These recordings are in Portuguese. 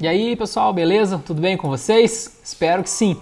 E aí, pessoal, beleza? Tudo bem com vocês? Espero que sim.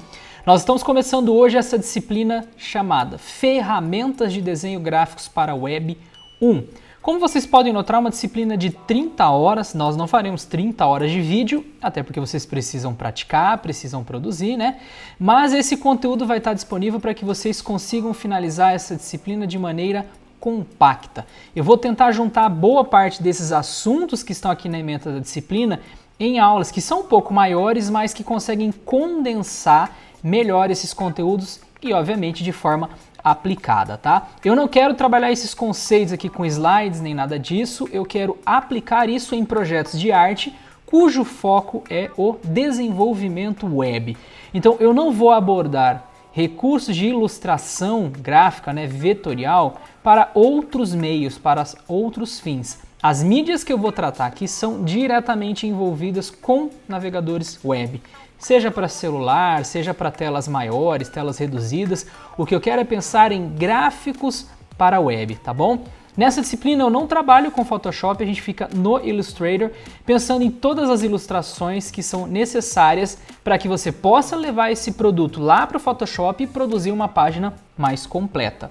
Nós estamos começando hoje essa disciplina chamada Ferramentas de Desenho Gráficos para Web 1. Como vocês podem notar, uma disciplina de 30 horas, nós não faremos 30 horas de vídeo, até porque vocês precisam praticar, precisam produzir, né? Mas esse conteúdo vai estar disponível para que vocês consigam finalizar essa disciplina de maneira compacta. Eu vou tentar juntar boa parte desses assuntos que estão aqui na ementa da disciplina em aulas que são um pouco maiores, mas que conseguem condensar melhor esses conteúdos e, obviamente, de forma aplicada, tá? Eu não quero trabalhar esses conceitos aqui com slides nem nada disso, eu quero aplicar isso em projetos de arte cujo foco é o desenvolvimento web. Então, eu não vou abordar recursos de ilustração gráfica, né, vetorial, para outros meios, para outros fins. As mídias que eu vou tratar aqui são diretamente envolvidas com navegadores web. Seja para celular, seja para telas maiores, telas reduzidas, o que eu quero é pensar em gráficos para web, tá bom? Nessa disciplina eu não trabalho com Photoshop, a gente fica no Illustrator, pensando em todas as ilustrações que são necessárias para que você possa levar esse produto lá para o Photoshop e produzir uma página mais completa.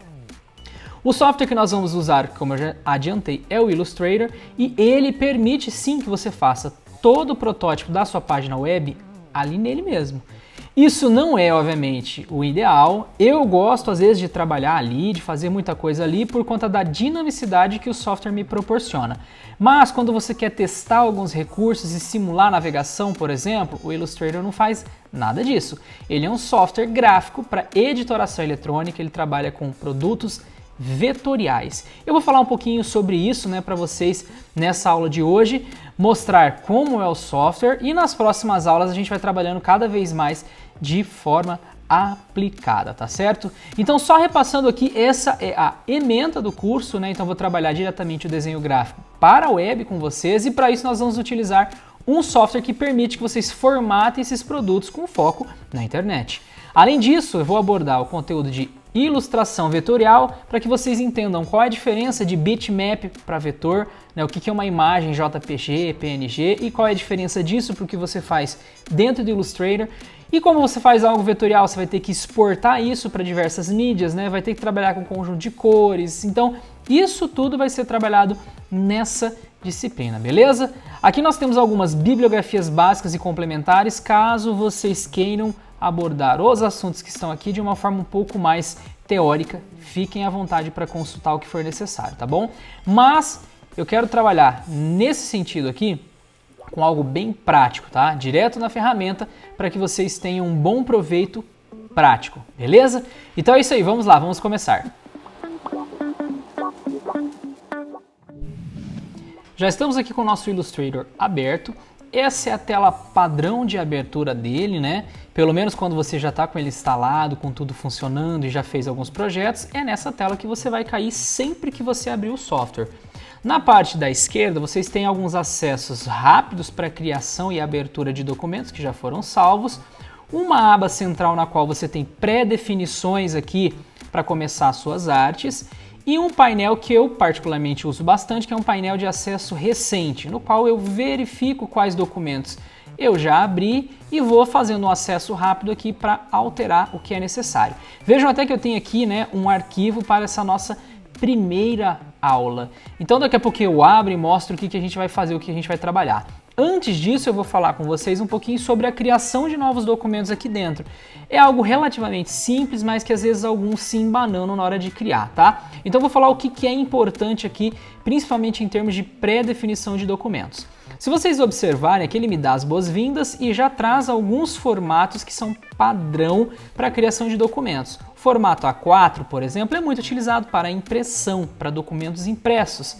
O software que nós vamos usar, como eu já adiantei, é o Illustrator e ele permite sim que você faça todo o protótipo da sua página web ali nele mesmo. Isso não é, obviamente, o ideal. Eu gosto, às vezes, de trabalhar ali, de fazer muita coisa ali, por conta da dinamicidade que o software me proporciona. Mas, quando você quer testar alguns recursos e simular navegação, por exemplo, o Illustrator não faz nada disso. Ele é um software gráfico para editoração eletrônica, ele trabalha com produtos vetoriais. Eu vou falar um pouquinho sobre isso, né, para vocês nessa aula de hoje, mostrar como é o software e nas próximas aulas a gente vai trabalhando cada vez mais de forma aplicada, tá certo? Então, só repassando aqui, essa é a ementa do curso, né? Então, vou trabalhar diretamente o desenho gráfico para a web com vocês e para isso nós vamos utilizar um software que permite que vocês formatem esses produtos com foco na internet. Além disso, eu vou abordar o conteúdo de ilustração vetorial para que vocês entendam qual é a diferença de bitmap para vetor, né, o que é uma imagem JPG, PNG e qual é a diferença disso para o que você faz dentro do Illustrator. E como você faz algo vetorial, você vai ter que exportar isso para diversas mídias, né, vai ter que trabalhar com um conjunto de cores. Então, isso tudo vai ser trabalhado nessa disciplina, beleza? Aqui nós temos algumas bibliografias básicas e complementares, caso vocês queiram abordar os assuntos que estão aqui de uma forma um pouco mais teórica, fiquem à vontade para consultar o que for necessário, tá bom? Mas eu quero trabalhar nesse sentido aqui com algo bem prático, tá? Direto na ferramenta para que vocês tenham um bom proveito prático, beleza? Então é isso aí, vamos lá, vamos começar. Já estamos aqui com o nosso Illustrator aberto. Essa é a tela padrão de abertura dele, né? Pelo menos quando você já está com ele instalado, com tudo funcionando e já fez alguns projetos, é nessa tela que você vai cair sempre que você abrir o software. Na parte da esquerda, vocês têm alguns acessos rápidos para criação e abertura de documentos que já foram salvos, uma aba central na qual você tem pré-definições aqui para começar as suas artes, e um painel que eu particularmente uso bastante, que é um painel de acesso recente, no qual eu verifico quais documentos eu já abri e vou fazendo um acesso rápido aqui para alterar o que é necessário. Vejam até que eu tenho aqui, né, um arquivo para essa nossa primeira aula. Então daqui a pouco eu abro e mostro o que a gente vai fazer, o que a gente vai trabalhar. Antes disso, eu vou falar com vocês um pouquinho sobre a criação de novos documentos aqui dentro. É algo relativamente simples, mas que às vezes alguns se embananam na hora de criar, tá? Então eu vou falar o que é importante aqui, principalmente em termos de pré-definição de documentos. Se vocês observarem aqui, ele me dá as boas-vindas e já traz alguns formatos que são padrão para a criação de documentos. O formato A4, por exemplo, é muito utilizado para impressão, para documentos impressos.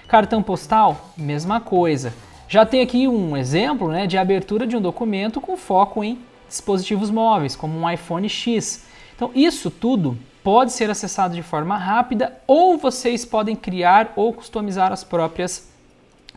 Cartão postal, mesma coisa. Já tem aqui um exemplo, né, de abertura de um documento com foco em dispositivos móveis, como um iPhone X. Então isso tudo pode ser acessado de forma rápida ou vocês podem criar ou customizar as próprias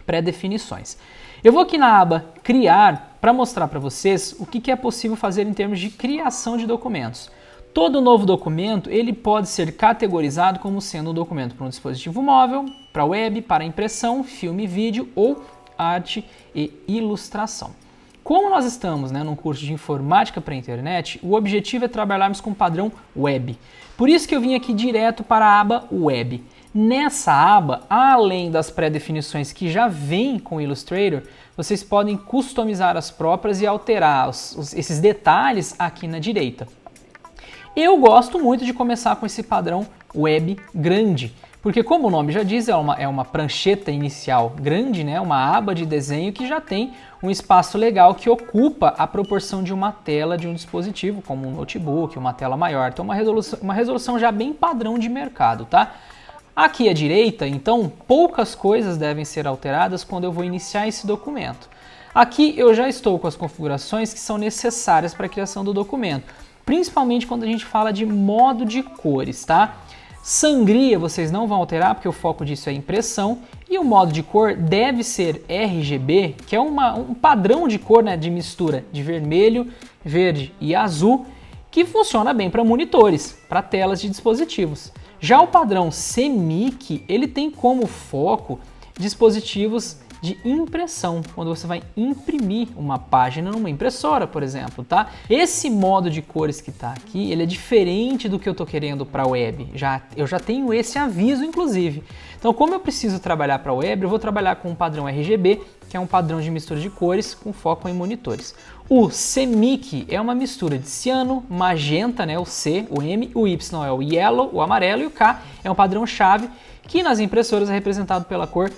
pré-definições. Eu vou aqui na aba Criar para mostrar para vocês o que é possível fazer em termos de criação de documentos. Todo novo documento ele pode ser categorizado como sendo um documento para um dispositivo móvel, para web, para impressão, filme e vídeo ou arte e ilustração. Como nós estamos, né, num curso de informática para a internet, o objetivo é trabalharmos com o padrão web. Por isso que eu vim aqui direto para a aba web. Nessa aba, além das pré-definições que já vêm com o Illustrator, vocês podem customizar as próprias e alterar esses detalhes aqui na direita. Eu gosto muito de começar com esse padrão web grande, porque como o nome já diz, é uma prancheta inicial grande, né? Uma aba de desenho que já tem um espaço legal que ocupa a proporção de uma tela de um dispositivo, como um notebook, uma tela maior. Então uma resolução já bem padrão de mercado, tá? Aqui à direita, então, poucas coisas devem ser alteradas quando eu vou iniciar esse documento. Aqui eu já estou com as configurações que são necessárias para a criação do documento, principalmente quando a gente fala de modo de cores, tá? Sangria vocês não vão alterar, porque o foco disso é impressão, e o modo de cor deve ser RGB, que é um padrão de cor, né, de mistura de vermelho, verde e azul, que funciona bem para monitores, para telas de dispositivos. Já o padrão CMYK, ele tem como foco dispositivos de impressão, quando você vai imprimir uma página numa impressora, por exemplo, tá? Esse modo de cores que está aqui, ele é diferente do que eu estou querendo para a web. Eu já tenho esse aviso, inclusive. Então, como eu preciso trabalhar para a web, eu vou trabalhar com um padrão RGB, que é um padrão de mistura de cores com foco em monitores. O CMYK é uma mistura de ciano, magenta, né, o C, o M, o Y é o yellow, o amarelo, e o K é um padrão-chave, que nas impressoras é representado pela cor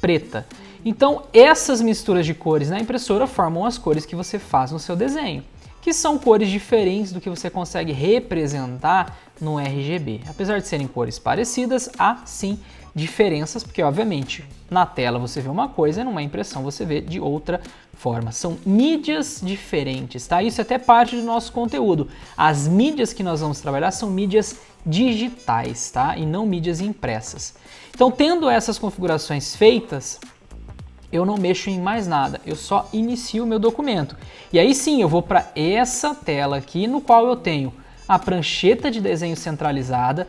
preta. Então, essas misturas de cores na impressora formam as cores que você faz no seu desenho, que são cores diferentes do que você consegue representar no RGB. Apesar de serem cores parecidas, há sim diferenças, porque obviamente na tela você vê uma coisa e numa impressão você vê de outra forma. São mídias diferentes, tá? Isso é até parte do nosso conteúdo. As mídias que nós vamos trabalhar são mídias digitais, tá? E não mídias impressas. Então, tendo essas configurações feitas, eu não mexo em mais nada, eu só inicio o meu documento. E aí sim, eu vou para essa tela aqui, no qual eu tenho a prancheta de desenho centralizada.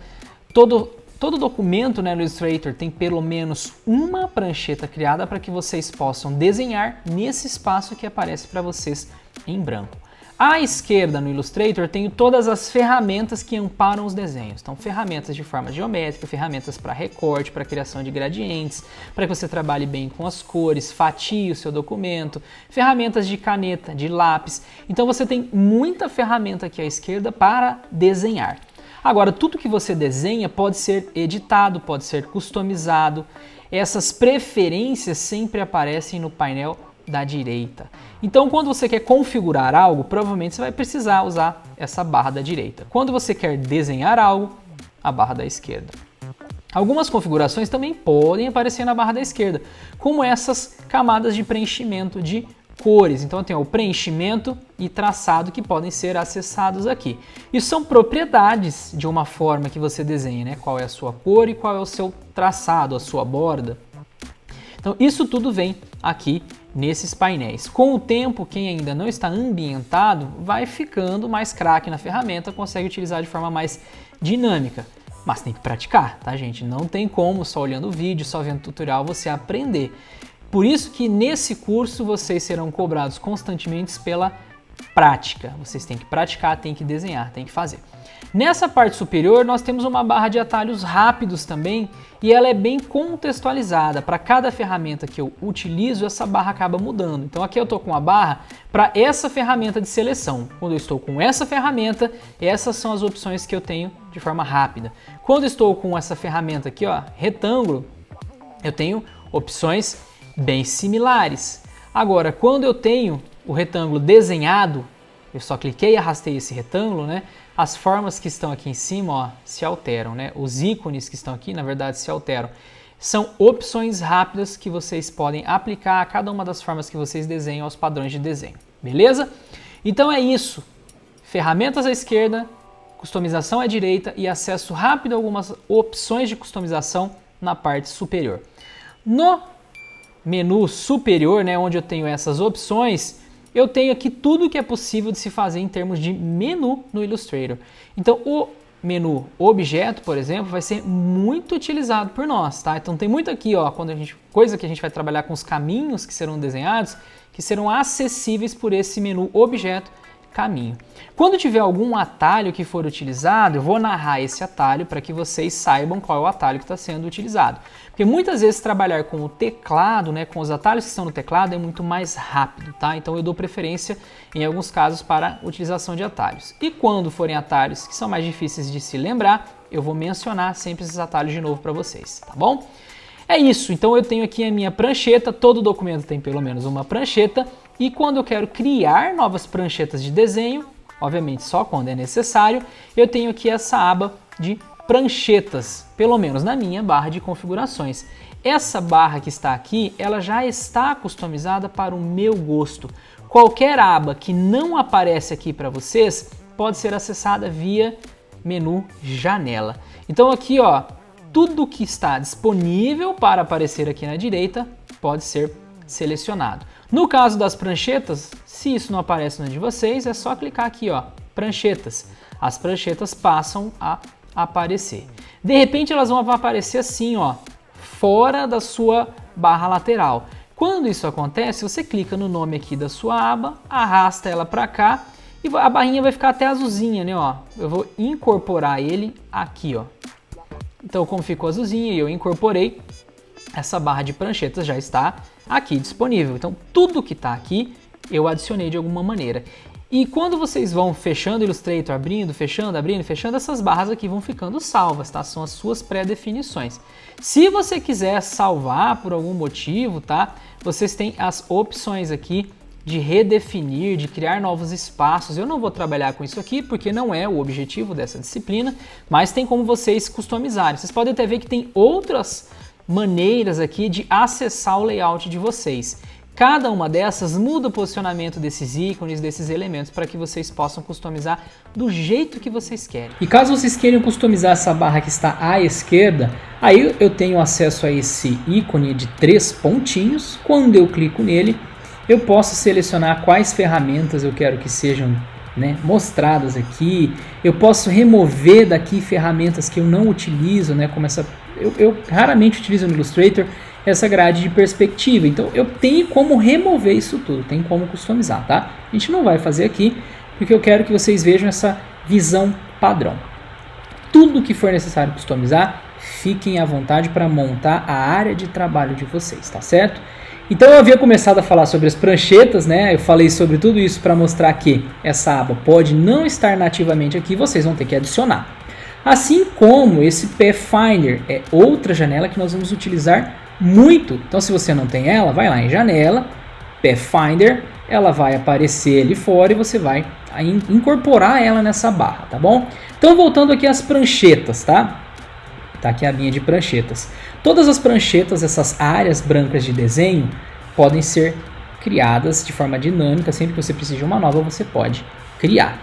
Todo documento, né, no Illustrator tem pelo menos uma prancheta criada para que vocês possam desenhar nesse espaço que aparece para vocês em branco. À esquerda no Illustrator tenho todas as ferramentas que amparam os desenhos. Então, ferramentas de forma geométrica, ferramentas para recorte, para criação de gradientes, para que você trabalhe bem com as cores, fatie o seu documento, ferramentas de caneta, de lápis. Então, você tem muita ferramenta aqui à esquerda para desenhar. Agora, tudo que você desenha pode ser editado, pode ser customizado. Essas preferências sempre aparecem no painel da direita. Então, quando você quer configurar algo, provavelmente você vai precisar usar essa barra da direita. Quando você quer desenhar algo, a barra da esquerda. Algumas configurações também podem aparecer na barra da esquerda, como essas camadas de preenchimento de cores. Então, eu tenho o preenchimento e traçado que podem ser acessados aqui. Isso são propriedades de uma forma que você desenha, né? Qual é a sua cor e qual é o seu traçado, a sua borda. Então, isso tudo vem aqui nesses painéis. Com o tempo, quem ainda não está ambientado vai ficando mais craque na ferramenta, consegue utilizar de forma mais dinâmica. Mas tem que praticar, tá, gente? Não tem como só olhando o vídeo, só vendo o tutorial você aprender. Por isso que nesse curso vocês serão cobrados constantemente pela prática. Vocês têm que praticar, têm que desenhar, têm que fazer. Nessa parte superior nós temos uma barra de atalhos rápidos também e ela é bem contextualizada. Para cada ferramenta que eu utilizo, essa barra acaba mudando. Então aqui eu estou com a barra para essa ferramenta de seleção. Quando eu estou com essa ferramenta, essas são as opções que eu tenho de forma rápida. Quando eu estou com essa ferramenta aqui, ó, retângulo, eu tenho opções bem similares. Agora, quando eu tenho o retângulo desenhado, eu só cliquei e arrastei esse retângulo, né? As formas que estão aqui em cima, ó, se alteram, né? Os ícones que estão aqui, na verdade, se alteram. São opções rápidas que vocês podem aplicar a cada uma das formas que vocês desenham aos padrões de desenho, beleza? Então é isso. Ferramentas à esquerda, customização à direita e acesso rápido a algumas opções de customização na parte superior. No menu superior, né, onde eu tenho essas opções, eu tenho aqui tudo que é possível de se fazer em termos de menu no Illustrator. Então, o menu objeto, por exemplo, vai ser muito utilizado por nós, tá? Então tem muito aqui, ó, coisa que a gente vai trabalhar com os caminhos que serão desenhados, que serão acessíveis por esse menu objeto caminho. Quando tiver algum atalho que for utilizado, eu vou narrar esse atalho para que vocês saibam qual é o atalho que está sendo utilizado. Porque muitas vezes trabalhar com o teclado, né, com os atalhos que estão no teclado é muito mais rápido, tá? Então eu dou preferência em alguns casos para a utilização de atalhos. E quando forem atalhos que são mais difíceis de se lembrar, eu vou mencionar sempre esses atalhos de novo para vocês, tá bom? É isso, então eu tenho aqui a minha prancheta, todo documento tem pelo menos uma prancheta, e quando eu quero criar novas pranchetas de desenho, obviamente só quando é necessário, eu tenho aqui essa aba de pranchetas, pelo menos na minha barra de configurações. Essa barra que está aqui, ela já está customizada para o meu gosto. Qualquer aba que não aparece aqui para vocês pode ser acessada via menu janela. Então aqui, ó, tudo que está disponível para aparecer aqui na direita pode ser selecionado. No caso das pranchetas, se isso não aparece no de vocês, é só clicar aqui, ó, pranchetas. As pranchetas passam a aparecer. De repente elas vão aparecer assim, ó, fora da sua barra lateral. Quando isso acontece, você clica no nome aqui da sua aba, arrasta ela para cá e a barrinha vai ficar até azulzinha, né, ó. Eu vou incorporar ele aqui, ó. Então, como ficou azulzinho e eu incorporei, essa barra de pranchetas já está aqui disponível. Então, tudo que está aqui eu adicionei de alguma maneira. E quando vocês vão fechando o Illustrator, abrindo, fechando, essas barras aqui vão ficando salvas, tá? São as suas pré-definições. Se você quiser salvar por algum motivo, tá? Vocês têm as opções aqui de redefinir, de criar novos espaços. Eu não vou trabalhar com isso aqui porque não é o objetivo dessa disciplina, mas tem como vocês customizarem. Vocês podem até ver que tem outras maneiras aqui de acessar o layout de vocês. Cada uma dessas muda o posicionamento desses ícones, desses elementos, para que vocês possam customizar do jeito que vocês querem. E caso vocês queiram customizar essa barra que está à esquerda, aí eu tenho acesso a esse ícone de 3 pontinhos. Quando eu clico nele, eu posso selecionar quais ferramentas eu quero que sejam, né, mostradas aqui. Eu posso remover daqui ferramentas que eu não utilizo, né, como essa... Eu raramente utilizo no Illustrator essa grade de perspectiva, então eu tenho como remover isso tudo, tem como customizar, tá? A gente não vai fazer aqui, porque eu quero que vocês vejam essa visão padrão. Tudo que for necessário customizar, fiquem à vontade para montar a área de trabalho de vocês, tá certo? Então eu havia começado a falar sobre as pranchetas, né? Eu falei sobre tudo isso para mostrar que essa aba pode não estar nativamente aqui, vocês vão ter que adicionar. Assim como esse Pathfinder é outra janela que nós vamos utilizar muito. Então se você não tem ela, vai lá em janela, Pathfinder, ela vai aparecer ali fora e você vai incorporar ela nessa barra, tá bom? Então voltando aqui às pranchetas, tá? Tá aqui a linha de pranchetas. Todas as pranchetas, essas áreas brancas de desenho, podem ser criadas de forma dinâmica. Sempre que você precisa de uma nova, você pode criar.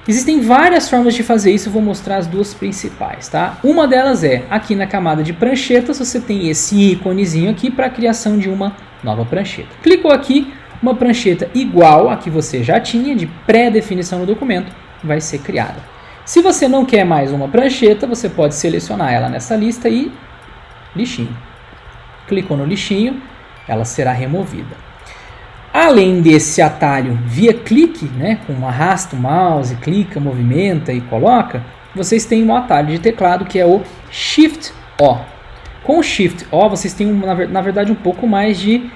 Existem várias formas de fazer isso, eu vou mostrar as duas principais, tá? Uma delas é, aqui na camada de pranchetas, você tem esse íconezinho aqui para a criação de uma nova prancheta. Clicou aqui, uma prancheta igual a que você já tinha, de pré-definição no documento, vai ser criada. Se você não quer mais uma prancheta, você pode selecionar ela nessa lista e lixinho. Clicou no lixinho, ela será removida. Além desse atalho via clique, né, com arrasta o mouse, clica, movimenta e coloca, vocês têm um atalho de teclado que é o Shift O. Com o Shift O vocês têm, na verdade, um pouco mais de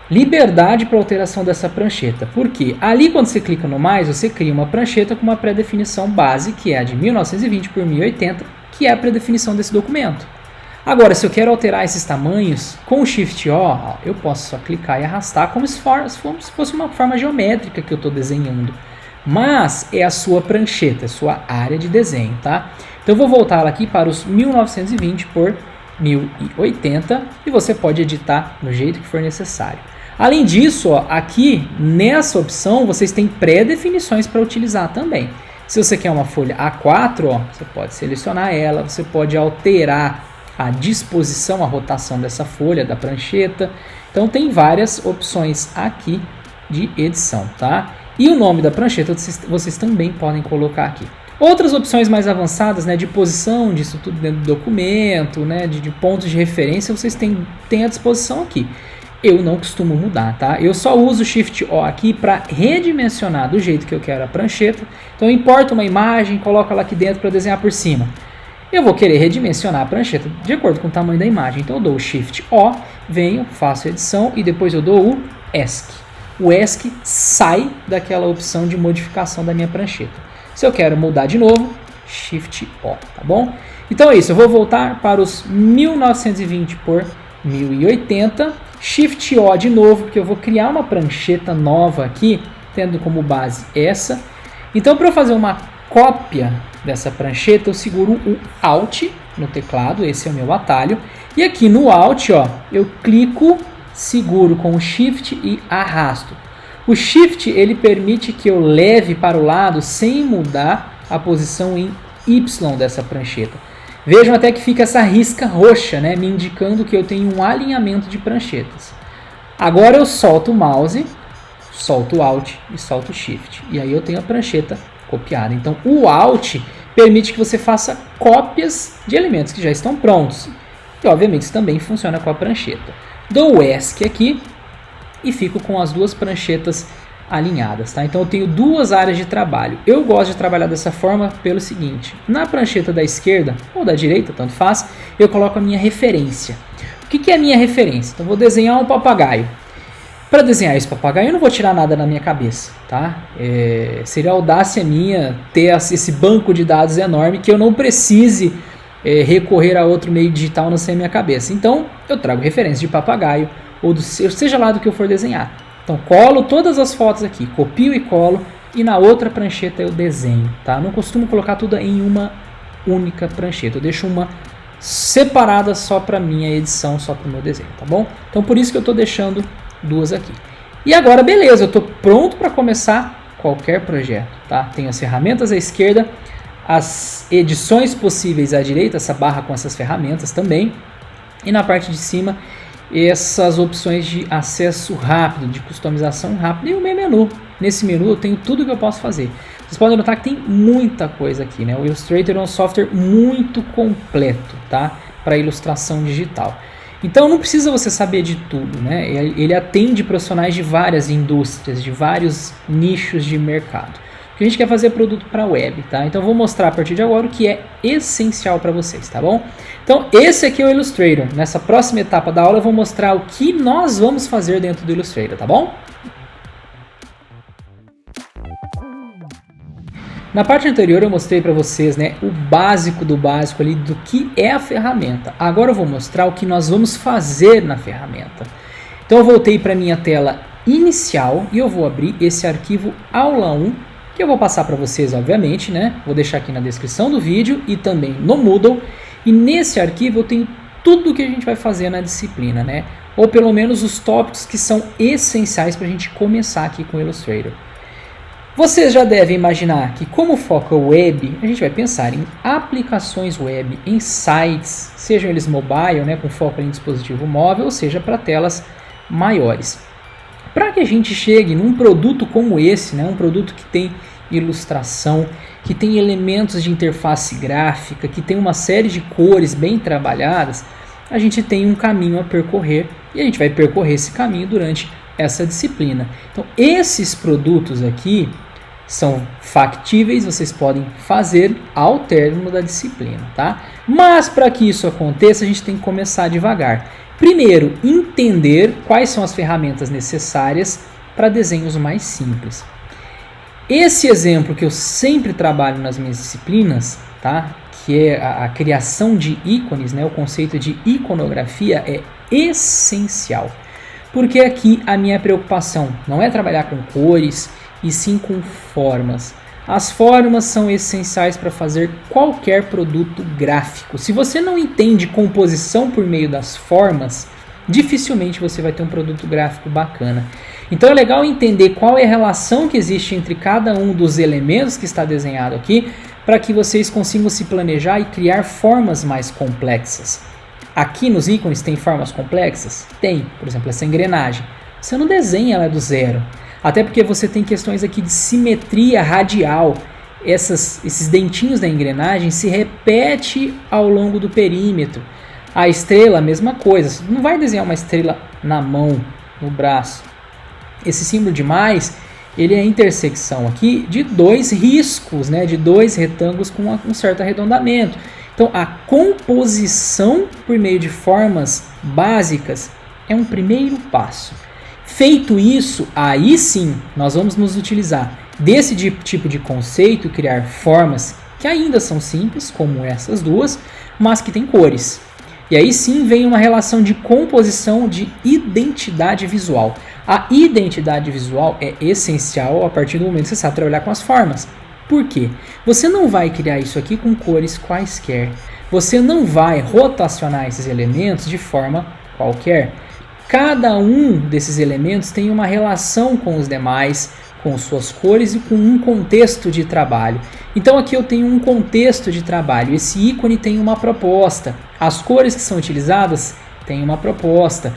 liberdade para alteração dessa prancheta. Porque ali quando você clica no mais, você cria uma prancheta com uma pré-definição base, que é a de 1920 por 1080, que é a pré-definição desse documento. Agora, se eu quero alterar esses tamanhos, com o Shift O, eu posso só clicar e arrastar como se fosse uma forma geométrica que eu estou desenhando. Mas é a sua prancheta, a sua área de desenho, tá? Então eu vou voltar ela aqui para os 1920 por 1080 e você pode editar do jeito que for necessário. Além disso, ó, aqui nessa opção vocês têm pré-definições para utilizar também. Se você quer uma folha A4, ó, você pode selecionar ela, você pode alterar a disposição, a rotação dessa folha, da prancheta. Então tem várias opções aqui de edição, tá? E o nome da prancheta vocês também podem colocar aqui. Outras opções mais avançadas, né, de posição disso tudo dentro do documento, né, de pontos de referência, vocês têm à disposição aqui. Eu não costumo mudar, tá? Eu só uso o Shift O aqui para redimensionar do jeito que eu quero a prancheta. Então eu importo uma imagem, coloco ela aqui dentro para desenhar por cima. Eu vou querer redimensionar a prancheta de acordo com o tamanho da imagem. Então eu dou o Shift O, venho, faço a edição e depois eu dou o ESC. O ESC sai daquela opção de modificação da minha prancheta. Se eu quero mudar de novo, Shift O, tá bom? Então é isso, eu vou voltar para os 1920 por 1080, Shift O de novo, porque eu vou criar uma prancheta nova aqui, tendo como base essa. Então para eu fazer uma cópia dessa prancheta, eu seguro o Alt no teclado, esse é o meu atalho, e aqui no Alt, ó, eu clico, seguro com o Shift e arrasto. O Shift ele permite que eu leve para o lado sem mudar a posição em Y dessa prancheta. Vejam até que fica essa risca roxa, né, me indicando que eu tenho um alinhamento de pranchetas. Agora eu solto o mouse, solto o Alt e solto o Shift. E aí eu tenho a prancheta copiada. Então o Alt permite que você faça cópias de elementos que já estão prontos. E obviamente isso também funciona com a prancheta. Dou o ESC aqui e fico com as duas pranchetas alinhadas, tá? Então eu tenho duas áreas de trabalho. Eu gosto de trabalhar dessa forma pelo seguinte: na prancheta da esquerda ou da direita, tanto faz, eu coloco a minha referência. O que é a minha referência? Então eu vou desenhar um papagaio. Para desenhar esse papagaio eu não vou tirar nada na minha cabeça, tá? Seria audácia minha ter esse banco de dados enorme que eu não precise recorrer a outro meio digital não ser a minha cabeça. Então eu trago referência de papagaio ou seja lá do que eu for desenhar. Então colo todas as fotos aqui, copio e colo e na outra prancheta eu desenho, tá? Não costumo colocar tudo em uma única prancheta, eu deixo uma separada só para minha edição, só para o meu desenho, tá bom? Então por isso que eu estou deixando duas aqui. E agora beleza, eu estou pronto para começar qualquer projeto, tá? Tenho as ferramentas à esquerda, as edições possíveis à direita, essa barra com essas ferramentas também, e na parte de cima essas opções de acesso rápido, de customização rápida e o meu menu. Nesse menu eu tenho tudo que eu posso fazer. Vocês podem notar que tem muita coisa aqui, né? O Illustrator é um software muito completo, tá? Para ilustração digital. Então não precisa você saber de tudo, né? Ele atende profissionais de várias indústrias, de vários nichos de mercado. A gente quer fazer produto para web, tá? Então eu vou mostrar a partir de agora o que é essencial para vocês, tá bom? Então esse aqui é o Illustrator. Nessa próxima etapa da aula eu vou mostrar o que nós vamos fazer dentro do Illustrator, tá bom? Na parte anterior eu mostrei para vocês, né, o básico do básico ali do que é a ferramenta. Agora eu vou mostrar o que nós vamos fazer na ferramenta. Então eu voltei para minha tela inicial e eu vou abrir esse arquivo aula 1, que eu vou passar para vocês, obviamente, né? Vou deixar aqui na descrição do vídeo e também no Moodle. E nesse arquivo eu tenho tudo o que a gente vai fazer na disciplina, né? Ou pelo menos os tópicos que são essenciais para a gente começar aqui com o Illustrator. Vocês já devem imaginar que, como foco é web, a gente vai pensar em aplicações web, em sites, sejam eles mobile, né, com foco em dispositivo móvel, ou seja, para telas maiores. Para que a gente chegue num produto como esse, né, um produto que tem ilustração, que tem elementos de interface gráfica, que tem uma série de cores bem trabalhadas, a gente tem um caminho a percorrer e a gente vai percorrer esse caminho durante essa disciplina. Então esses produtos aqui são factíveis, vocês podem fazer ao término da disciplina, tá? Mas para que isso aconteça a gente tem que começar devagar. Primeiro, entender quais são as ferramentas necessárias para desenhos mais simples. Esse exemplo que eu sempre trabalho nas minhas disciplinas, tá? Que é a criação de ícones, né? O conceito de iconografia é essencial. Porque aqui a minha preocupação não é trabalhar com cores, e sim com formas. As formas são essenciais para fazer qualquer produto gráfico. Se você não entende composição por meio das formas, dificilmente você vai ter um produto gráfico bacana. Então é legal entender qual é a relação que existe entre cada um dos elementos que está desenhado aqui, para que vocês consigam se planejar e criar formas mais complexas. Aqui nos ícones tem formas complexas? Tem, por exemplo, essa engrenagem. Você não desenha ela do zero. Até porque você tem questões aqui de simetria radial. esses dentinhos da engrenagem se repete ao longo do perímetro. A estrela, a mesma coisa. Você não vai desenhar uma estrela na mão, no braço. Esse símbolo de mais, ele é a intersecção aqui de dois riscos, né, de dois retângulos com um certo arredondamento. Então, a composição por meio de formas básicas é um primeiro passo. Feito isso, aí sim, nós vamos nos utilizar desse tipo de conceito, criar formas que ainda são simples, como essas duas, mas que têm cores. E aí sim vem uma relação de composição de identidade visual. A identidade visual é essencial a partir do momento que você sabe trabalhar com as formas. Por quê? Você não vai criar isso aqui com cores quaisquer. Você não vai rotacionar esses elementos de forma qualquer. Cada um desses elementos tem uma relação com os demais, com suas cores e com um contexto de trabalho. Então aqui eu tenho um contexto de trabalho. Esse ícone tem uma proposta. As cores que são utilizadas têm uma proposta.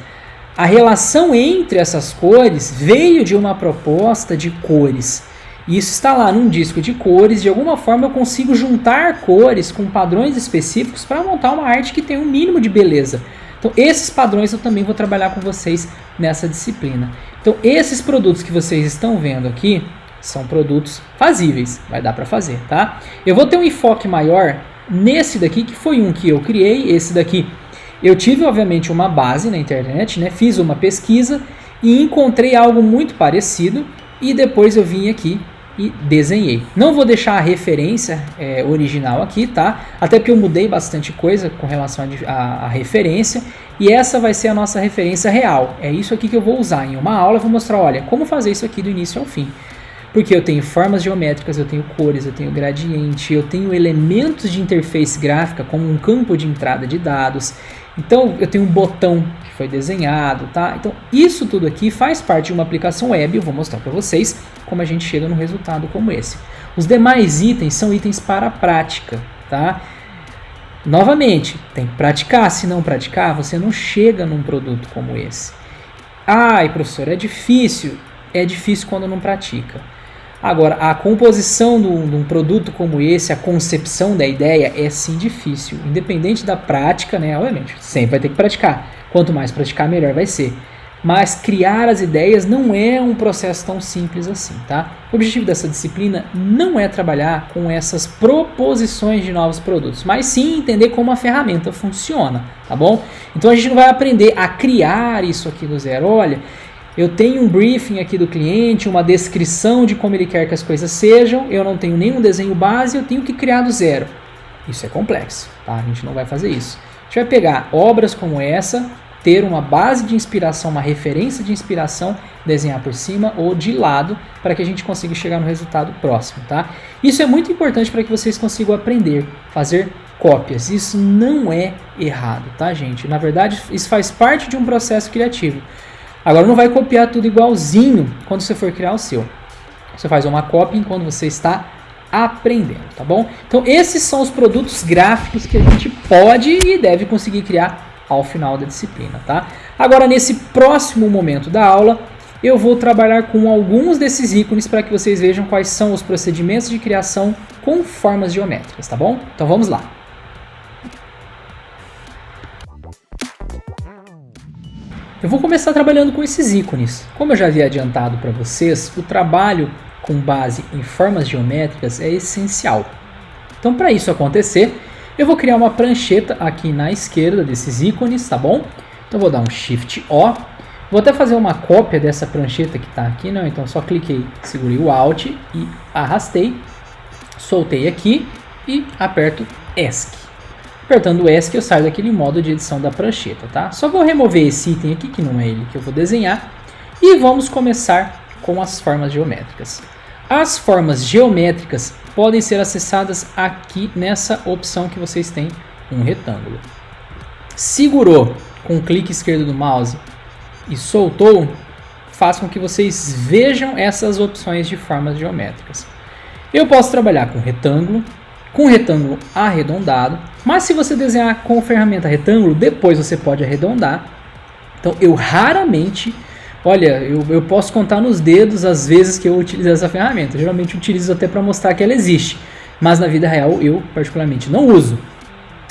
A relação entre essas cores veio de uma proposta de cores. Isso está lá num disco de cores. De alguma forma eu consigo juntar cores com padrões específicos para montar uma arte que tem um mínimo de beleza. Então esses padrões eu também vou trabalhar com vocês nessa disciplina. Então esses produtos que vocês estão vendo aqui são produtos fazíveis, vai dar para fazer, tá? Eu vou ter um enfoque maior nesse daqui, que foi um que eu criei. Esse daqui eu tive obviamente uma base na internet, né? Fiz uma pesquisa e encontrei algo muito parecido e depois eu vim aqui e desenhei. Não vou deixar a referência original aqui, tá? Até porque eu mudei bastante coisa com relação à referência. E essa vai ser a nossa referência real. É isso aqui que eu vou usar em uma aula. Eu vou mostrar, olha, como fazer isso aqui do início ao fim. Porque eu tenho formas geométricas, eu tenho cores, eu tenho gradiente, eu tenho elementos de interface gráfica, como um campo de entrada de dados. Então, eu tenho um botão que foi desenhado, tá? Então, isso tudo aqui faz parte de uma aplicação web. Eu vou mostrar para vocês como a gente chega num resultado como esse. Os demais itens são itens para a prática, tá? Novamente, tem que praticar. Se não praticar, você não chega num produto como esse. Ai, professor, é difícil. É difícil quando não pratica. Agora, a composição de um produto como esse, a concepção da ideia é sim difícil. Independente da prática, né? Obviamente, sempre vai ter que praticar. Quanto mais praticar, melhor vai ser. Mas criar as ideias não é um processo tão simples assim, tá? O objetivo dessa disciplina não é trabalhar com essas proposições de novos produtos, mas sim entender como a ferramenta funciona, tá bom? Então a gente não vai aprender a criar isso aqui do zero. Olha, eu tenho um briefing aqui do cliente, uma descrição de como ele quer que as coisas sejam, eu não tenho nenhum desenho base, eu tenho que criar do zero. Isso é complexo, tá? A gente não vai fazer isso. A gente vai pegar obras como essa, ter uma base de inspiração, uma referência de inspiração, desenhar por cima ou de lado, para que a gente consiga chegar no resultado próximo, tá? Isso é muito importante para que vocês consigam aprender, fazer cópias. Isso não é errado, tá, gente? Na verdade, isso faz parte de um processo criativo. Agora, não vai copiar tudo igualzinho quando você for criar o seu. Você faz uma cópia enquanto você está aprendendo, tá bom? Então, esses são os produtos gráficos que a gente pode e deve conseguir criar ao final da disciplina, tá? Agora, nesse próximo momento da aula, eu vou trabalhar com alguns desses ícones para que vocês vejam quais são os procedimentos de criação com formas geométricas, tá bom? Então, vamos lá. Eu vou começar trabalhando com esses ícones. Como eu já havia adiantado para vocês, o trabalho com base em formas geométricas é essencial. Então, para isso acontecer, eu vou criar uma prancheta aqui na esquerda desses ícones, tá bom? Então, vou dar um Shift O. Vou até fazer uma cópia dessa prancheta que está aqui, não? Então, só cliquei, segurei o Alt e arrastei, soltei aqui e aperto ESC. Apertando o ESC, eu saio daquele modo de edição da prancheta, tá? Só vou remover esse item aqui, que não é ele que eu vou desenhar, e vamos começar com as formas geométricas. As formas geométricas podem ser acessadas aqui nessa opção que vocês têm, um retângulo. Segurou com o clique esquerdo do mouse e soltou, faz com que vocês vejam essas opções de formas geométricas. Eu posso trabalhar com retângulo arredondado, mas se você desenhar com a ferramenta retângulo, depois você pode arredondar. Então eu raramente olha, eu posso contar nos dedos as vezes que eu utilizo essa ferramenta. Geralmente eu utilizo até para mostrar que ela existe, mas na vida real eu particularmente não uso.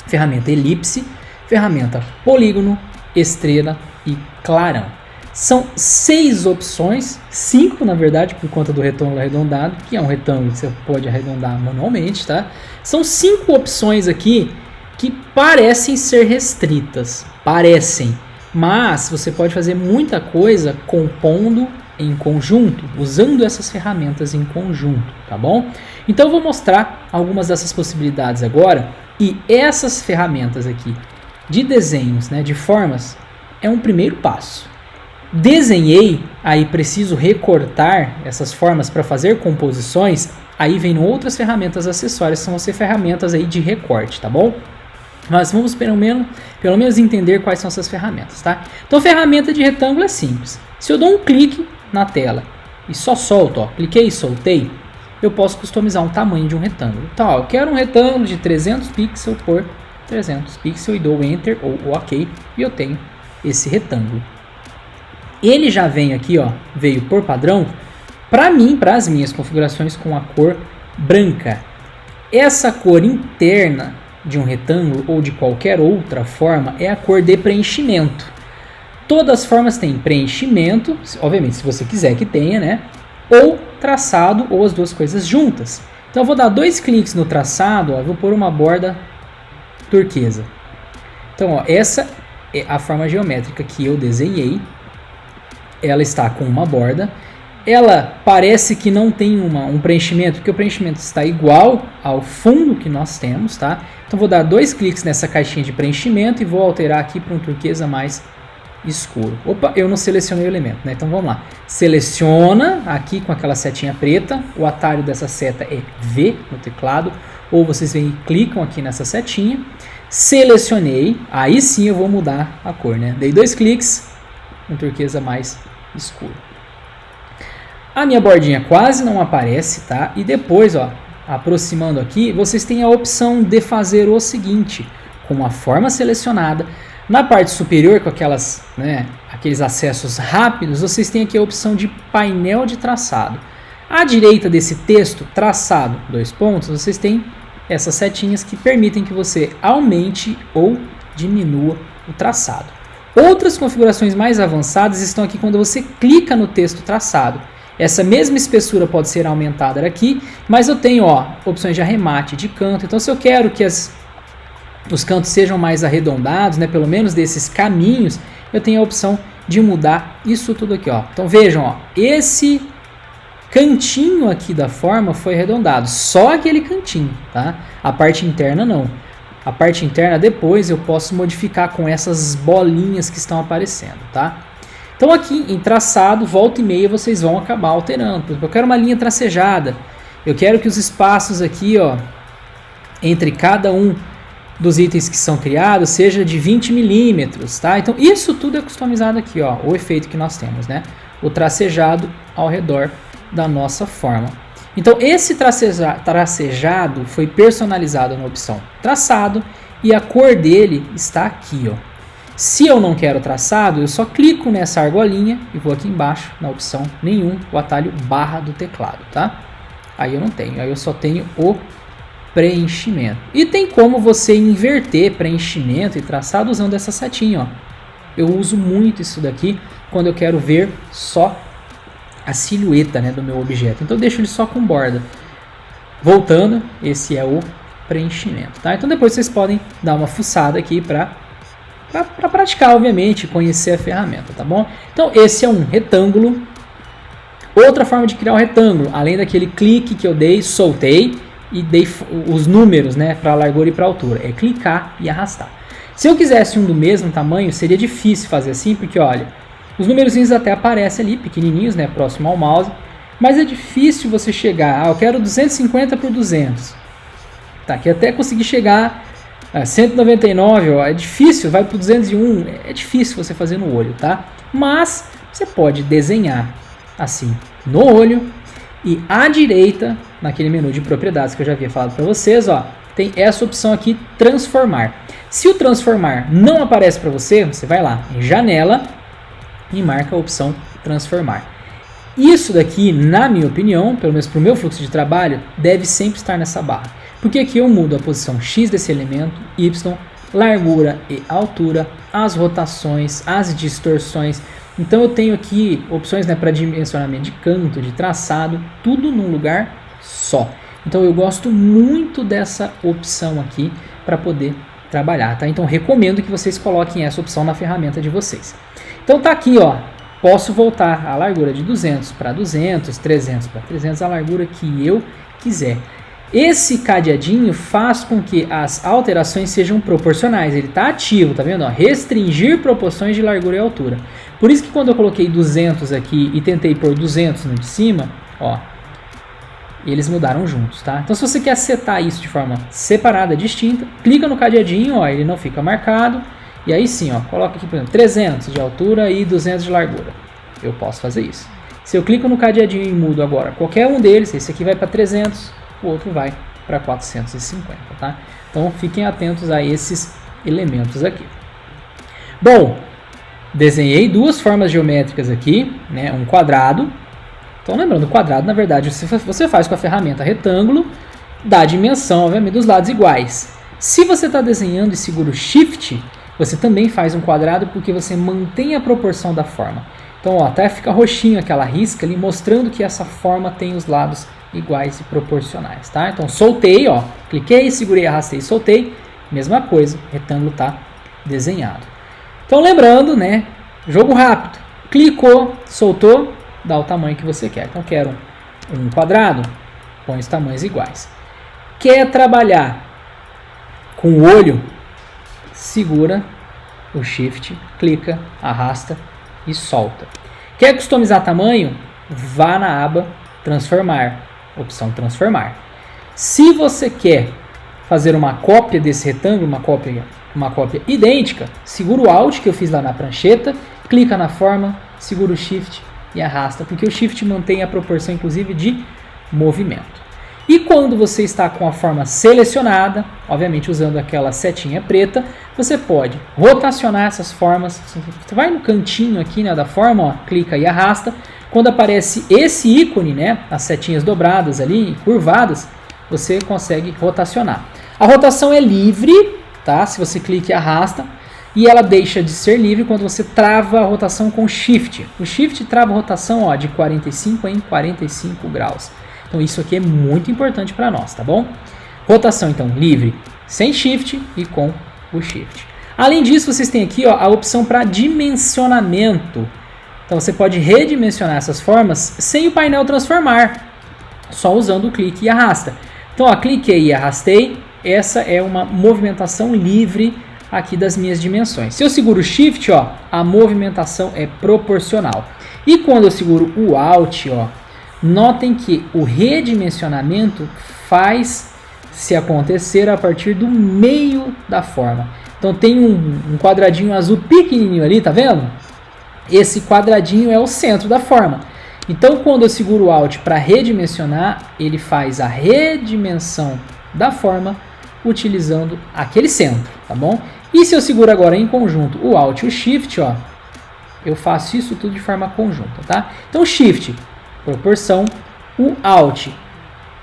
Ferramenta elipse, ferramenta polígono, estrela e clarão. São 6 opções, 5 na verdade, por conta do retângulo arredondado, que é um retângulo que você pode arredondar manualmente, tá? São 5 opções aqui que parecem ser restritas, parecem, mas você pode fazer muita coisa compondo em conjunto, usando essas ferramentas em conjunto, tá bom? Então eu vou mostrar algumas dessas possibilidades agora, e essas ferramentas aqui de desenhos, né, de formas, é um primeiro passo. Desenhei, aí preciso recortar essas formas para fazer composições, aí vem outras ferramentas acessórias, são as ferramentas aí de recorte, tá bom? Mas vamos pelo menos entender quais são essas ferramentas, tá? Então, ferramenta de retângulo é simples. Se eu dou um clique na tela e só solto, ó, cliquei e soltei, eu posso customizar um tamanho de um retângulo. Então, ó, eu quero um retângulo de 300 pixels por 300 pixels e dou Enter ou OK e eu tenho esse retângulo. Ele já vem aqui, ó, veio por padrão, para mim, para as minhas configurações com a cor branca. Essa cor interna de um retângulo ou de qualquer outra forma é a cor de preenchimento. Todas as formas têm preenchimento, obviamente se você quiser que tenha, né? Ou traçado ou as duas coisas juntas. Então eu vou dar 2 cliques no traçado, ó, vou pôr uma borda turquesa. Então, ó, essa é a forma geométrica que eu desenhei. Ela está com uma borda. Ela parece que não tem um preenchimento, porque o preenchimento está igual ao fundo que nós temos, tá? Então vou dar 2 cliques nessa caixinha de preenchimento e vou alterar aqui para um turquesa mais escuro. Opa, eu não selecionei o elemento, né? Então vamos lá. Seleciona aqui com aquela setinha preta. O atalho dessa seta é V no teclado. Ou vocês vêm e clicam aqui nessa setinha. Selecionei. Aí sim eu vou mudar a cor, né? Dei 2 cliques. Um turquesa mais escuro. A minha bordinha quase não aparece, tá? E depois, ó, aproximando aqui, vocês têm a opção de fazer o seguinte, com a forma selecionada, na parte superior, com aquelas, né, aqueles acessos rápidos, vocês têm aqui a opção de painel de traçado. À direita desse texto, traçado, 2 pontos, vocês têm essas setinhas que permitem que você aumente ou diminua o traçado. Outras configurações mais avançadas estão aqui quando você clica no texto traçado. Essa mesma espessura pode ser aumentada aqui, mas eu tenho, ó, opções de arremate, de canto. Então, se eu quero que os cantos sejam mais arredondados, né, pelo menos desses caminhos, eu tenho a opção de mudar isso tudo aqui, ó. Então, vejam, ó, esse cantinho aqui da forma foi arredondado, só aquele cantinho, tá? A parte interna não. A parte interna depois eu posso modificar com essas bolinhas que estão aparecendo, tá? Então aqui em traçado, volta e meia, vocês vão acabar alterando. Por exemplo, eu quero uma linha tracejada. Eu quero que os espaços aqui, ó, entre cada um dos itens que são criados seja de 20 milímetros, tá? Então isso tudo é customizado aqui, ó, o efeito que nós temos, né? O tracejado ao redor da nossa forma. Então esse tracejado foi personalizado na opção traçado e a cor dele está aqui, ó. Se eu não quero traçado, eu só clico nessa argolinha e vou aqui embaixo na opção nenhum, o atalho barra do teclado, tá? Aí eu não tenho, aí eu só tenho o preenchimento. E tem como você inverter preenchimento e traçado usando essa setinha, ó. Eu uso muito isso daqui quando eu quero ver só a silhueta, né, do meu objeto. Então eu deixo ele só com borda. Voltando, esse é o preenchimento, tá? Então depois vocês podem dar uma fuçada aqui para praticar, obviamente, conhecer a ferramenta, tá bom? Então esse é um retângulo. Outra forma de criar um retângulo, além daquele clique que eu dei, soltei e dei os números, né, para largura e para altura, é clicar e arrastar. Se eu quisesse um do mesmo tamanho, seria difícil fazer assim, porque olha, os númerozinhos até aparecem ali, pequenininhos, né, próximo ao mouse, mas é difícil você chegar, eu quero 250 por 200. Tá, que até conseguir chegar a 199, ó, é difícil, vai para 201, é difícil você fazer no olho, tá? Mas você pode desenhar assim no olho e à direita, naquele menu de propriedades que eu já havia falado para vocês, ó, tem essa opção aqui, transformar. Se o transformar não aparece para você, você vai lá em janela e marca a opção transformar. Isso daqui, na minha opinião, pelo menos para o meu fluxo de trabalho, deve sempre estar nessa barra. Porque aqui eu mudo a posição X desse elemento, Y, largura e altura, as rotações, as distorções. Então eu tenho aqui opções, né, para dimensionamento de canto, de traçado, tudo num lugar só. Então eu gosto muito dessa opção aqui para poder trabalhar, tá? Então recomendo que vocês coloquem essa opção na ferramenta de vocês. Então tá aqui, ó, posso voltar a largura de 200 para 200, 300 para 300, a largura que eu quiser. Esse cadeadinho faz com que as alterações sejam proporcionais, ele está ativo, tá vendo? Ó, restringir proporções de largura e altura. Por isso que quando eu coloquei 200 aqui e tentei pôr 200 no de cima, ó, eles mudaram juntos, tá? Então se você quer setar isso de forma separada, distinta, clica no cadeadinho, ó, ele não fica marcado, e aí sim, ó, coloca aqui, por exemplo, 300 de altura e 200 de largura. Eu posso fazer isso. Se eu clico no cadeadinho e mudo agora qualquer um deles, esse aqui vai para 300, o outro vai para 450, tá? Então fiquem atentos a esses elementos aqui. Bom, desenhei duas formas geométricas aqui, né? Um quadrado. Então lembrando, o quadrado, na verdade, você faz com a ferramenta retângulo, dá a dimensão, obviamente, dos lados iguais. Se você está desenhando e segura o Shift, você também faz um quadrado porque você mantém a proporção da forma. Então, ó, até fica roxinho aquela risca ali, mostrando que essa forma tem os lados iguais e proporcionais, tá? Então, soltei, ó, cliquei, segurei, arrastei, soltei, mesma coisa, o retângulo está desenhado. Então, lembrando, né, jogo rápido, clicou, soltou, dá o tamanho que você quer. Então, quero um quadrado, põe os tamanhos iguais. Quer trabalhar com o olho, segura o Shift, clica, arrasta e solta. Quer customizar tamanho? Vá na aba Transformar, opção Transformar. Se você quer fazer uma cópia desse retângulo, uma cópia idêntica, segura o Alt que eu fiz lá na prancheta, clica na forma, segura o Shift e arrasta, porque o Shift mantém a proporção, inclusive, de movimento. E quando você está com a forma selecionada, obviamente usando aquela setinha preta, você pode rotacionar essas formas. Você vai no cantinho aqui, né, da forma, ó, clica e arrasta. Quando aparece esse ícone, né, as setinhas dobradas ali, curvadas, você consegue rotacionar. A rotação é livre, tá? Se você clica e arrasta. E ela deixa de ser livre quando você trava a rotação com Shift. O Shift trava a rotação, ó, de 45 em 45 graus. Então isso aqui é muito importante para nós, tá bom? Rotação então livre, sem Shift e com o Shift. Além disso, vocês têm aqui, ó, a opção para dimensionamento. Então você pode redimensionar essas formas sem o painel transformar, só usando o clique e arrasta. Então, ó, cliquei e arrastei, essa é uma movimentação livre aqui das minhas dimensões. Se eu seguro o Shift, ó, a movimentação é proporcional. E quando eu seguro o Alt, ó, notem que o redimensionamento faz se acontecer a partir do meio da forma. Então tem um quadradinho azul pequenininho ali, tá vendo? Esse quadradinho é o centro da forma. Então quando eu seguro o Alt para redimensionar, ele faz a redimensão da forma utilizando aquele centro, tá bom? E se eu seguro agora em conjunto o Alt e o Shift, ó, eu faço isso tudo de forma conjunta, tá? Então Shift, proporção, o Alt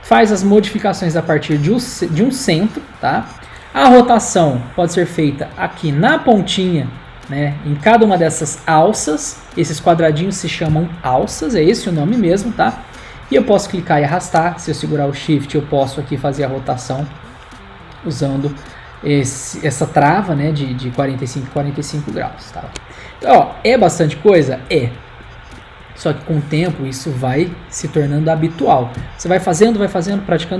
faz as modificações a partir de um centro, tá? A rotação pode ser feita aqui na pontinha, né, em cada uma dessas alças. Esses quadradinhos se chamam alças, é esse o nome mesmo, tá? E eu posso clicar e arrastar. Se eu segurar o Shift, eu posso aqui fazer a rotação usando essa trava, né, de 45 graus, tá? Então, ó, é bastante coisa? É. Só que com o tempo isso vai se tornando habitual. Você vai fazendo,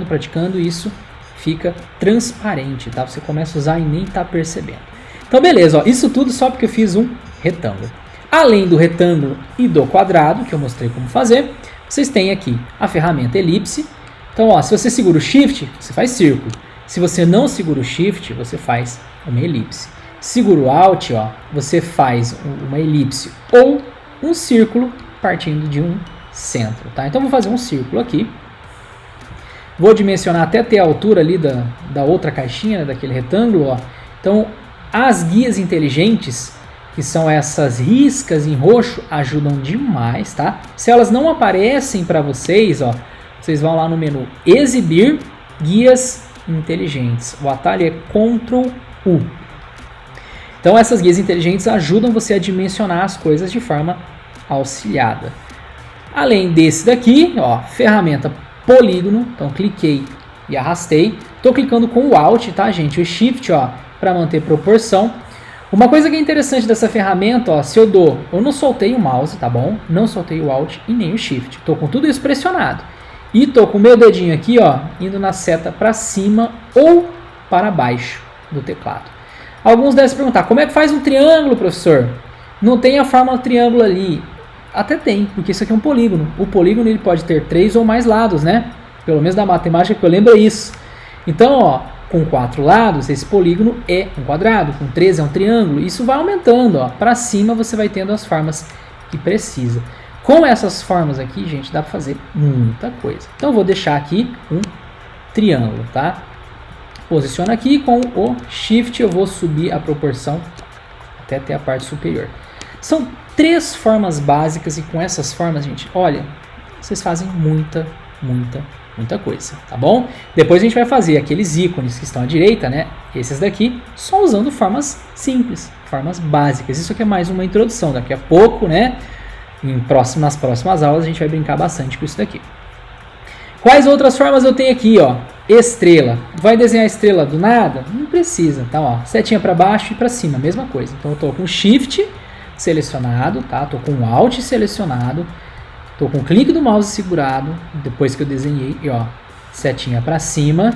praticando, e isso fica transparente, tá? Você começa a usar e nem tá percebendo. Então beleza, ó, isso tudo só porque eu fiz um retângulo. Além do retângulo e do quadrado, que eu mostrei como fazer, vocês têm aqui a ferramenta elipse. Então, ó, se você segura o Shift, você faz círculo. Se você não segura o Shift, você faz uma elipse. Segura o Alt, ó, você faz uma elipse ou um círculo partindo de um centro, tá? Então, vou fazer um círculo aqui. Vou dimensionar até ter a altura ali da outra caixinha, né, daquele retângulo, ó. Então, as guias inteligentes, que são essas riscas em roxo, ajudam demais, tá? Se elas não aparecem para vocês, ó, vocês vão lá no menu Exibir Guias Inteligentes. O atalho é Ctrl U. Então essas guias inteligentes ajudam você a dimensionar as coisas de forma auxiliada. Além desse daqui, ó, ferramenta polígono, então cliquei e arrastei. Estou clicando com o Alt, tá, gente? O Shift, ó, para manter proporção. Uma coisa que é interessante dessa ferramenta, ó, se eu não soltei o mouse, tá bom? Não soltei o Alt e nem o Shift. Estou com tudo isso pressionado. E estou com o meu dedinho aqui, ó, indo na seta para cima ou para baixo do teclado. Alguns devem se perguntar, como é que faz um triângulo, professor? Não tem a forma do triângulo ali. Até tem, porque isso aqui é um polígono. O polígono ele pode ter 3 ou mais lados, né? Pelo menos da matemática que eu lembro é isso. Então, ó, com 4 lados, esse polígono é um quadrado. Com 3 é um triângulo. Isso vai aumentando, ó. Para cima você vai tendo as formas que precisa. Com essas formas aqui, gente, dá para fazer muita coisa. Então, eu vou deixar aqui um triângulo, tá? Posiciono aqui com o Shift, eu vou subir a proporção até ter a parte superior. São 3 formas básicas e com essas formas, gente, olha, vocês fazem muita coisa, tá bom? Depois a gente vai fazer aqueles ícones que estão à direita, né? Esses daqui, só usando formas simples, formas básicas. Isso aqui é mais uma introdução. Daqui a pouco, né? Nas próximas aulas a gente vai brincar bastante com isso daqui. Quais outras formas eu tenho aqui, ó? Estrela. Vai desenhar estrela do nada? Não precisa, tá? Ó, setinha para baixo e para cima, mesma coisa. Então eu tô com Shift selecionado, tá? Tô com Alt selecionado. Tô com o clique do mouse segurado, depois que eu desenhei, e ó, setinha para cima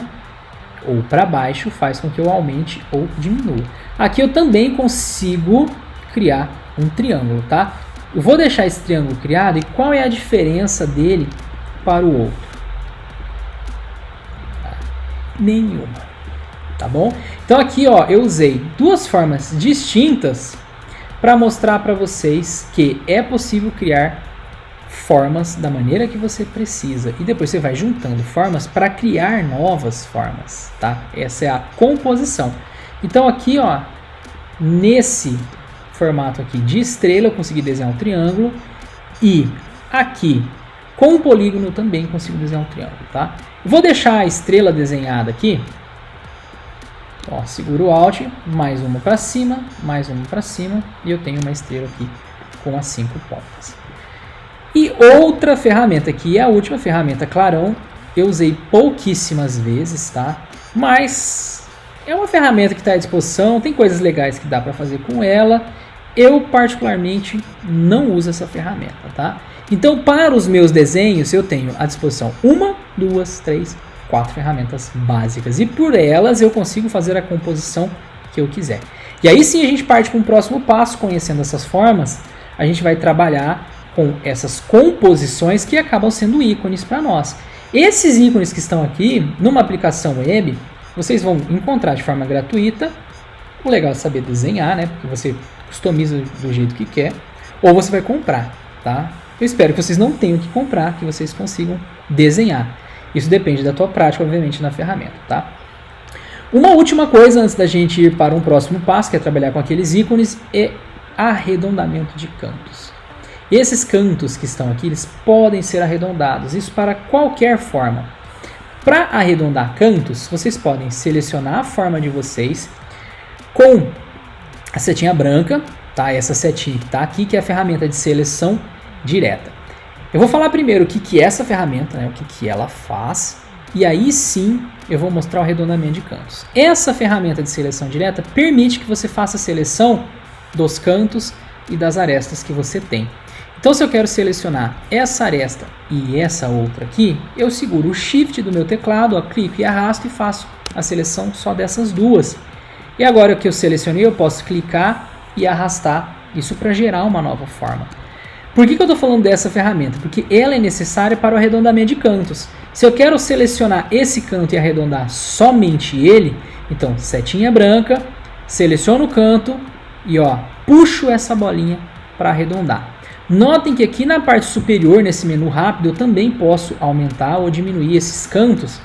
ou para baixo faz com que eu aumente ou diminua. Aqui eu também consigo criar um triângulo, tá? Eu vou deixar esse triângulo criado e qual é a diferença dele para o outro? Nenhuma, tá bom? Então aqui, ó, eu usei 2 formas distintas para mostrar para vocês que é possível criar formas da maneira que você precisa e depois você vai juntando formas para criar novas formas, tá? Essa é a composição. Então aqui, ó, nesse formato aqui de estrela eu consegui desenhar um triângulo e aqui com o polígono também consigo desenhar um triângulo, tá? Vou deixar a estrela desenhada aqui. Ó, seguro o Alt, mais uma para cima, mais uma para cima e eu tenho uma estrela aqui com as 5 pontas. E outra ferramenta, que é a última ferramenta, clarão, eu usei pouquíssimas vezes, tá? Mas é uma ferramenta que está à disposição, tem coisas legais que dá para fazer com ela. Eu particularmente não uso essa ferramenta, tá? Então para os meus desenhos eu tenho à disposição 1, 2, 3, 4 ferramentas básicas. E por elas eu consigo fazer a composição que eu quiser. E aí sim a gente parte para um próximo passo, conhecendo essas formas, a gente vai trabalhar com essas composições que acabam sendo ícones para nós. Esses ícones que estão aqui, numa aplicação web, vocês vão encontrar de forma gratuita. O legal é saber desenhar, né? Porque você customiza do jeito que quer. Ou você vai comprar, tá? Eu espero que vocês não tenham que comprar, que vocês consigam desenhar. Isso depende da tua prática, obviamente, na ferramenta, tá? Uma última coisa antes da gente ir para um próximo passo, que é trabalhar com aqueles ícones, é arredondamento de cantos. Esses cantos que estão aqui, eles podem ser arredondados, isso para qualquer forma. Para arredondar cantos, vocês podem selecionar a forma de vocês com a setinha branca, tá? Essa setinha que está aqui, que é a ferramenta de seleção direta. Eu vou falar primeiro o que é essa ferramenta, né? O que ela faz, e aí sim eu vou mostrar o arredondamento de cantos. Essa ferramenta de seleção direta permite que você faça a seleção dos cantos e das arestas que você tem. Então, se eu quero selecionar essa aresta e essa outra aqui, eu seguro o Shift do meu teclado, ó, clico e arrasto e faço a seleção só dessas duas. E agora que eu selecionei, eu posso clicar e arrastar isso para gerar uma nova forma. Por que eu estou falando dessa ferramenta? Porque ela é necessária para o arredondamento de cantos. Se eu quero selecionar esse canto e arredondar somente ele, então setinha branca, seleciono o canto e ó, puxo essa bolinha para arredondar. Notem que aqui na parte superior, nesse menu rápido, eu também posso aumentar ou diminuir esses cantos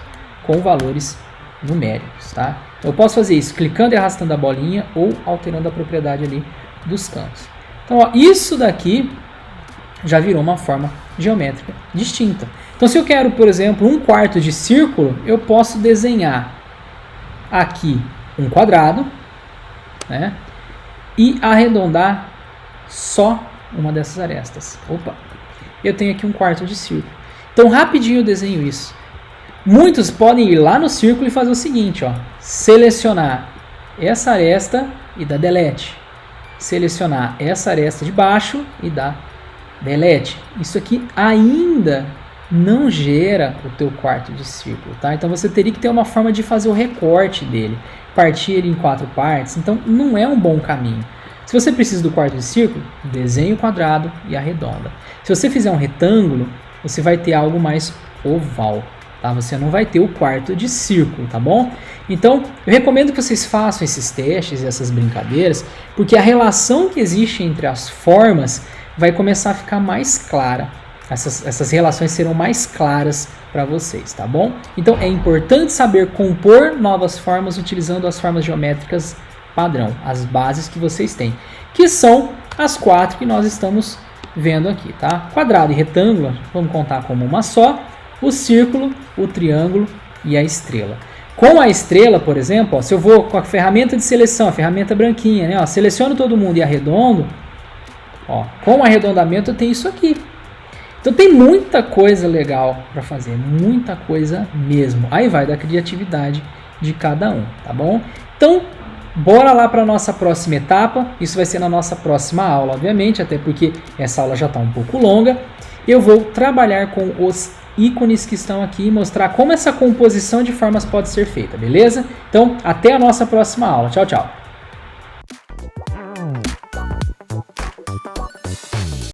com valores numéricos, tá? Eu posso fazer isso clicando e arrastando a bolinha ou alterando a propriedade ali dos cantos. Então, ó, isso daqui já virou uma forma geométrica distinta. Então, se eu quero, por exemplo, 1/4 de círculo, eu posso desenhar aqui um quadrado, né, e arredondar só uma dessas arestas. Opa! Eu tenho aqui 1/4 de círculo. Então, rapidinho eu desenho isso. Muitos podem ir lá no círculo e fazer o seguinte, ó, selecionar essa aresta e dar delete. Selecionar essa aresta de baixo e dar delete. Isso aqui ainda não gera o teu quarto de círculo, tá? Então você teria que ter uma forma de fazer o recorte dele, partir ele em 4 partes, então não é um bom caminho. Se você precisa do quarto de círculo, desenhe o quadrado e arredonda. Se você fizer um retângulo, você vai ter algo mais oval, tá? Você não vai ter o quarto de círculo, tá bom? Então, eu recomendo que vocês façam esses testes e essas brincadeiras, porque a relação que existe entre as formas vai começar a ficar mais clara. Essas relações serão mais claras para vocês, tá bom? Então, é importante saber compor novas formas utilizando as formas geométricas padrão, as bases que vocês têm, que são as 4 que nós estamos vendo aqui, tá? Quadrado e retângulo, vamos contar como uma só, o círculo, o triângulo e a estrela. Com a estrela, por exemplo, ó, se eu vou com a ferramenta de seleção, a ferramenta branquinha, né, ó, seleciono todo mundo e arredondo, ó, com o arredondamento eu tenho isso aqui. Então tem muita coisa legal para fazer, muita coisa mesmo. Aí vai da criatividade de cada um, tá bom? Então, bora lá para a nossa próxima etapa. Isso vai ser na nossa próxima aula, obviamente, até porque essa aula já está um pouco longa. Eu vou trabalhar com os ícones que estão aqui e mostrar como essa composição de formas pode ser feita, beleza? Então, até a nossa próxima aula. Tchau, tchau!